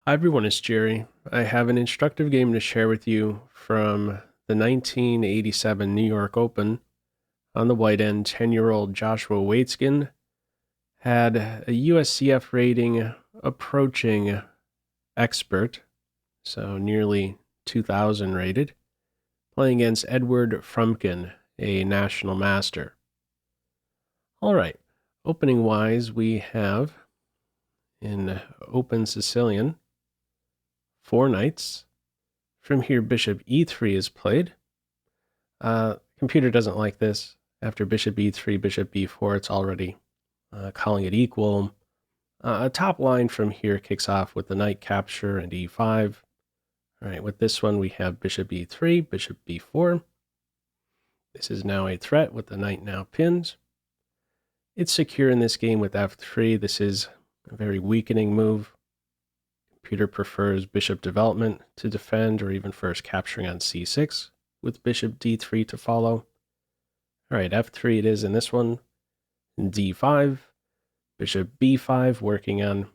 Hi everyone, it's Jerry. I have an instructive game to share with you from the 1987 New York Open. On the white end, 10-year-old Joshua Waitzkin had a USCF rating approaching expert, so nearly 2,000 rated, playing against Edward Frumkin, a national master. All right, opening-wise, we have in open Sicilian 4 knights. From here, bishop e3 is played. Computer doesn't like this. After bishop e3, bishop b4, it's already calling it equal. A top line from here kicks off with the knight capture and e5. All right, with this one, we have bishop e3, bishop b4. This is now a threat with the knight now pinned. It's secure in this game with f3. This is a very weakening move. Computer prefers bishop development to defend, or even first capturing on c6 with bishop d3 to follow. All right, f3 it is in this one. d5, bishop b5 working on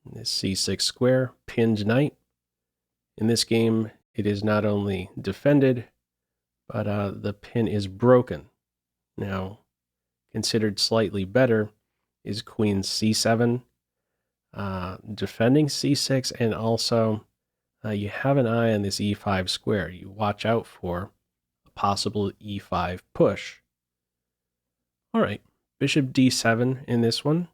this c6 square, pinned knight. In this game, it is not only defended, but the pin is broken. Now, considered slightly better is queen c7. Defending c6, and also you have an eye on this e5 square. You watch out for a possible e5 push. All right, bishop d7 in this one.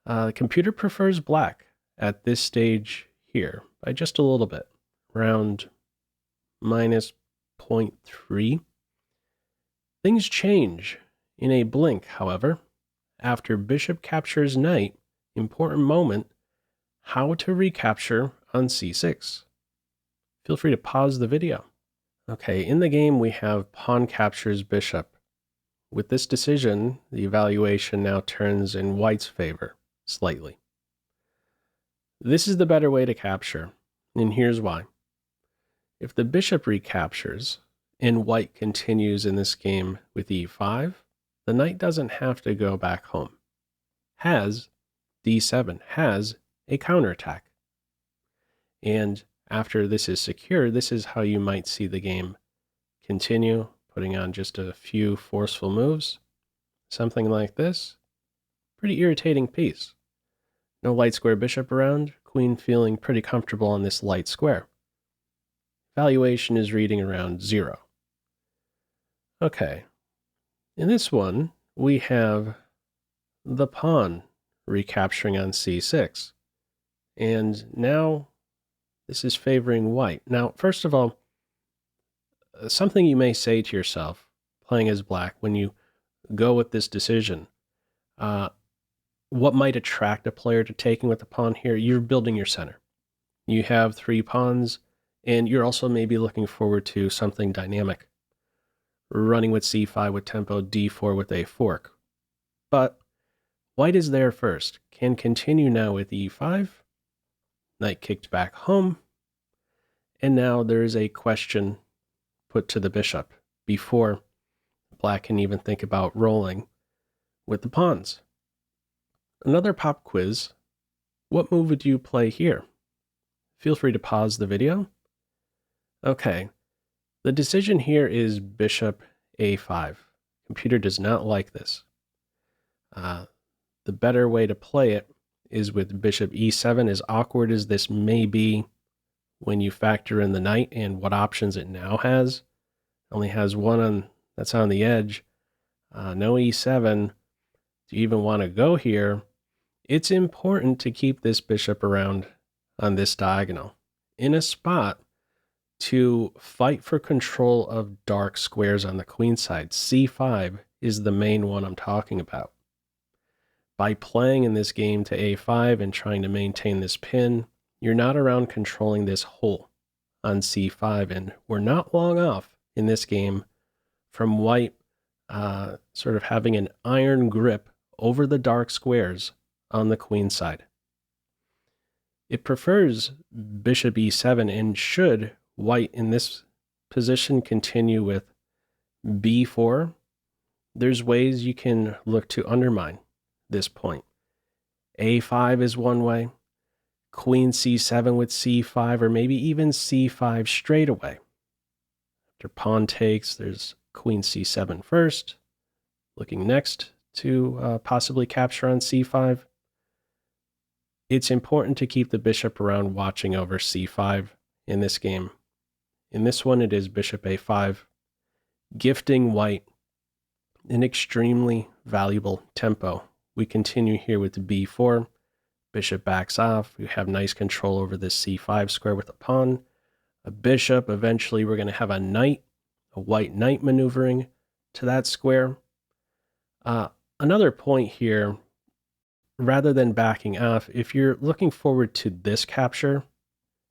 The computer prefers black at this stage here by just a little bit, around minus 0.3. Things change in a blink, however. After bishop captures knight, important moment, how to recapture on c6. Feel free to pause the video. Okay, in the game we have pawn captures bishop. With this decision, the evaluation now turns in white's favor, slightly. This is the better way to capture, and here's why. If the bishop recaptures, and white continues in this game with e5, the knight doesn't have to go back home. D7 has a counterattack. And after this is secure, this is how you might see the game continue, putting on just a few forceful moves. Something like this. Pretty irritating piece. No light square bishop around, queen feeling pretty comfortable on this light square. Valuation is reading around 0. Okay. In this one, we have the pawn recapturing on c6. And now this is favoring white. Now, first of all, something you may say to yourself, playing as black, when you go with this decision, what might attract a player to taking with the pawn here? You're building your center. You have 3 pawns, and you're also maybe looking forward to something dynamic. Running with c5 with tempo, d4 with a fork. But white is there first, can continue now with e5. Knight kicked back home. And now there's a question put to the bishop before black can even think about rolling with the pawns. Another pop quiz. What move would you play here? Feel free to pause the video. Okay. The decision here is bishop a5. Computer does not like this. The better way to play it is with bishop e7, as awkward as this may be when you factor in the knight and what options it now has. It only has one that's on the edge. No e7. Do you even want to go here? It's important to keep this bishop around on this diagonal in a spot to fight for control of dark squares on the queenside. c5 is the main one I'm talking about. By playing in this game to a5 and trying to maintain this pin, you're not around controlling this hole on c5, and we're not long off in this game from white sort of having an iron grip over the dark squares on the queenside. It prefers bishop e7, and should white in this position continue with b4, there's ways you can look to undermine this point. a5 is one way. queen c7 with c5, or maybe even c5 straight away. After pawn takes, there's queen c7 first, looking next to possibly capture on c5. It's important to keep the bishop around watching over c5 in this game. In this one, it is bishop a5, gifting white an extremely valuable tempo. We continue here with b4. Bishop backs off. We have nice control over this c5 square with a pawn, a bishop. Eventually, we're going to have a knight, a white knight maneuvering to that square. Another point here, rather than backing off, if you're looking forward to this capture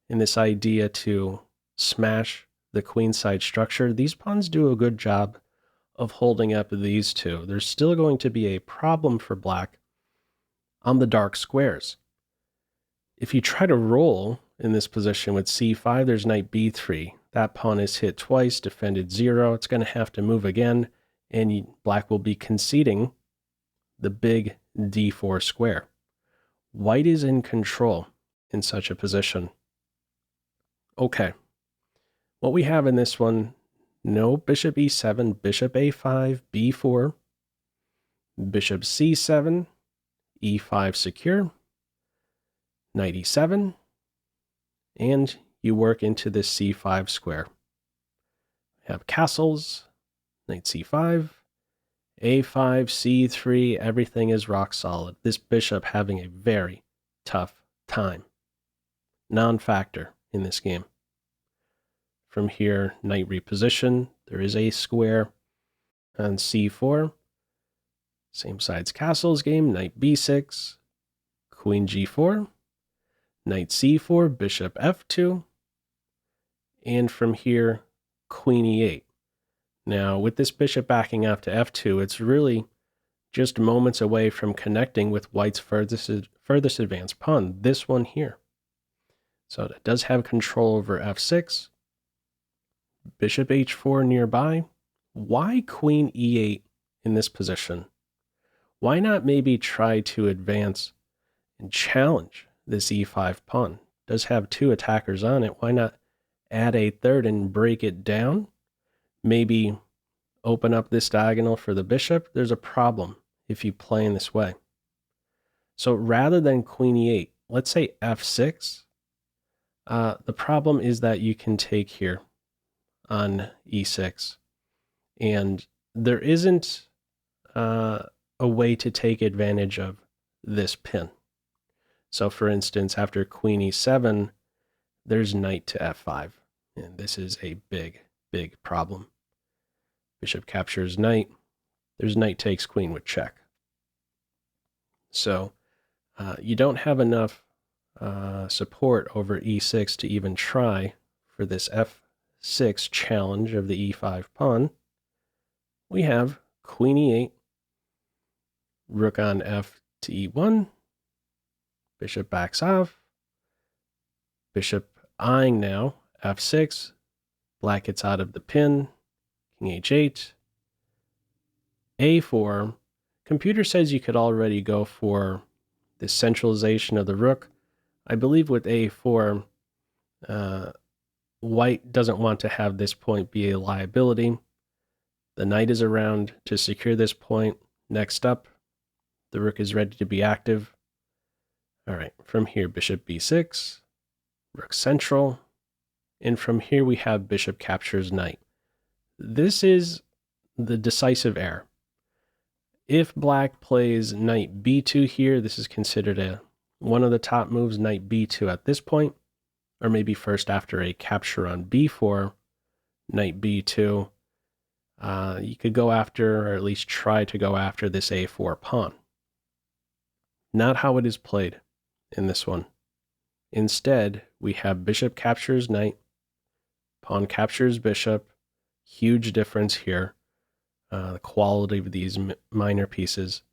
and this idea to smash the queenside structure, these pawns do a good job of holding up these two. There's still going to be a problem for black on the dark squares. If you try to roll in this position with c5, there's knight b3. That pawn is hit twice, defended 0. It's going to have to move again, and black will be conceding the big d4 square. White is in control in such a position. Okay, what we have in this one, no bishop e7, bishop a5, b4, bishop c7, e5 secure, knight e7, and you work into this c5 square. We have castles, knight c5, a5, c3, everything is rock solid. This bishop having a very tough time. Non-factor in this game. From here, knight reposition. There is a square on c4. Same side's castles game, knight b6, queen g4, knight c4, bishop f2, and from here, queen e8. Now, with this bishop backing off to f2, it's really just moments away from connecting with white's furthest advanced pawn, this one here. So it does have control over f6, bishop h4 nearby. Why queen e8 in this position? Why not maybe try to advance and challenge this e5 pawn? It does have two attackers on it. Why not add a third and break it down? Maybe open up this diagonal for the bishop. There's a problem if you play in this way. So rather than queen e8, let's say f6. The problem is that you can take here on e6. And there isn't a way to take advantage of this pin. So for instance, after queen e7, there's knight to f5. And this is a big, big problem. Bishop captures knight. There's knight takes queen with check. So you don't have enough support over e6 to even try for this f6 challenge of the e5 pawn. We have queen e8, rook on f to e1, bishop backs off, bishop eyeing now, f6, black gets out of the pin, king h8, a4. Computer says you could already go for the centralization of the rook. I believe with a4, white doesn't want to have this point be a liability. The knight is around to secure this point. Next up, the rook is ready to be active. All right, from here, bishop b6, rook central, and from here we have bishop captures knight. This is the decisive error. If black plays knight b2 here, this is considered one of the top moves, knight b2 at this point, or maybe first after a capture on b4, knight b2. You could go after, or at least try to go after, this a4 pawn. Not how it is played in this one. Instead, we have bishop captures knight, pawn captures bishop. Huge difference here. The quality of these minor pieces.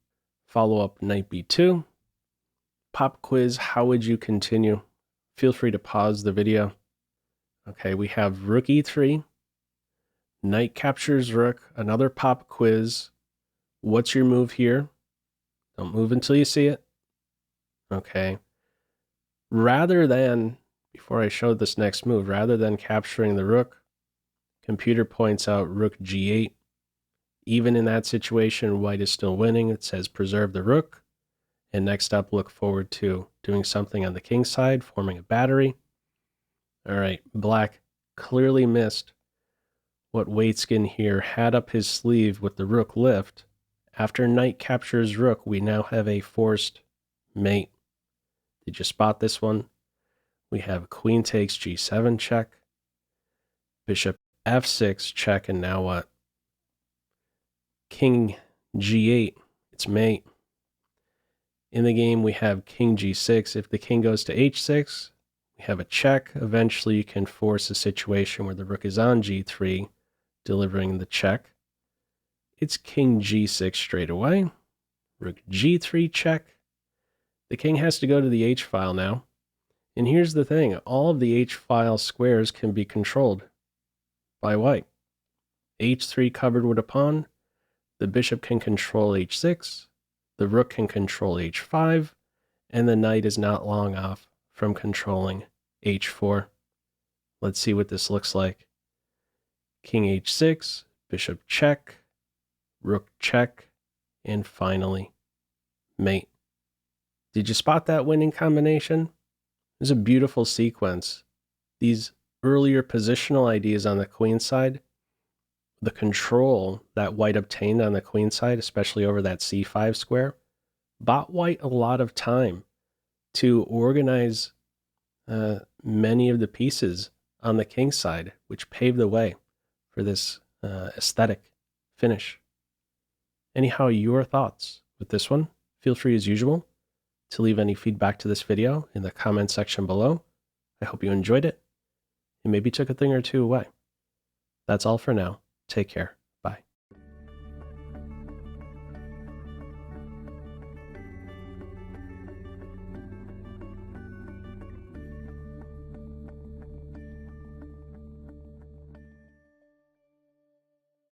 Follow up knight b2. Pop quiz, how would you continue? Feel free to pause the video. Okay, we have rook e3. Knight captures rook, another pop quiz. What's your move here? Don't move until you see it. Okay. Rather than, before I showed this next move, rather than capturing the rook, computer points out rook g8. Even in that situation, white is still winning. It says preserve the rook. And next up, look forward to doing something on the king side, forming a battery. All right, black clearly missed what Waitzkin here had up his sleeve with the rook lift. After knight captures rook, we now have a forced mate. Did you spot this one? We have queen takes g7 check, bishop f6 check, and now what? King g8, it's mate. In the game, we have king g6. If the king goes to h6, we have a check. Eventually, you can force a situation where the rook is on g3, delivering the check. It's king g6 straight away. Rook g3 check. The king has to go to the h-file now. And here's the thing. All of the h-file squares can be controlled by white. h3 covered with a pawn. The bishop can control h6. The rook can control h5. And the knight is not long off from controlling h4. Let's see what this looks like. King h6, bishop check, rook check, and finally, mate. Did you spot that winning combination? It's a beautiful sequence. These earlier positional ideas on the queen side, the control that white obtained on the queen side, especially over that c5 square, bought white a lot of time to organize many of the pieces on the king side, which paved the way for this aesthetic finish. Anyhow, your thoughts with this one? Feel free as usual to leave any feedback to this video in the comment section below. I hope you enjoyed it and maybe took a thing or two away. That's all for now. Take care.